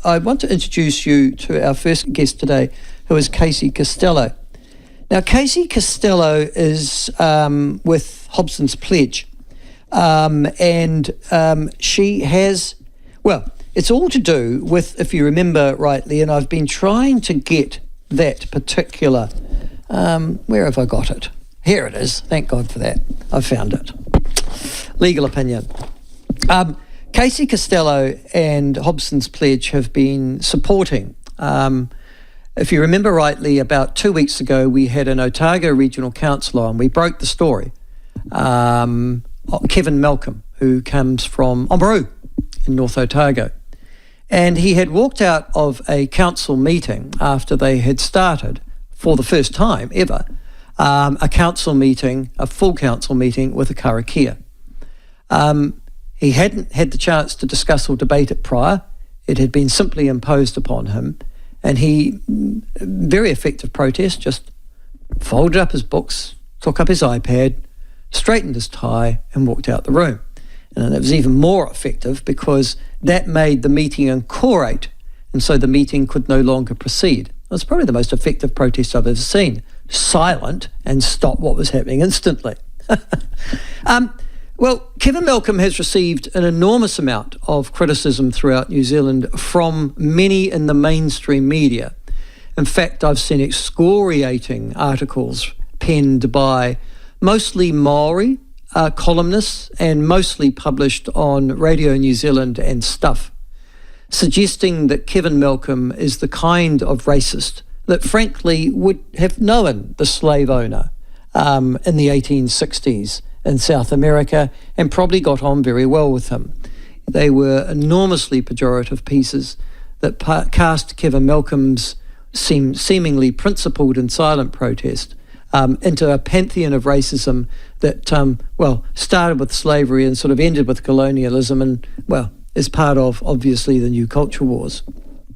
I want to introduce you to our first guest today, who is Casey Costello. Now, Casey Costello is with Hobson's Pledge, and she has, well, it's all to do with, if you remember rightly, and I've been trying to get that particular, where have I got it? Here it is. Thank God for that. I found it. Legal opinion. Casey Costello and Hobson's Pledge have been supporting, if you remember rightly, about 2 weeks ago, we had an Otago Regional Councillor and we broke the story. Kevin Malcolm, who comes from Oamaru in North Otago. And he had walked out of a council meeting after they had started, for the first time ever, a council meeting, a full council meeting with a Karakia. He hadn't had the chance to discuss or debate it prior. It had been simply imposed upon him. And he, very effective protest, just folded up his books, took up his iPad, straightened his tie and walked out the room. And it was even more effective because that made the meeting incorate, and so the meeting could no longer proceed. It was probably the most effective protest I've ever seen. Silent and stop what was happening instantly. Well, Kevin Malcolm has received an enormous amount of criticism throughout New Zealand from many in the mainstream media. In fact, I've seen excoriating articles penned by mostly Maori columnists and mostly published on Radio New Zealand and Stuff, suggesting that Kevin Malcolm is the kind of racist that frankly would have known the slave owner in the 1860s in South America and probably got on very well with him. They were enormously pejorative pieces that cast Kevin Malcolm's seemingly principled and silent protest into a pantheon of racism that, started with slavery and sort of ended with colonialism and, is part of, obviously, the new culture wars.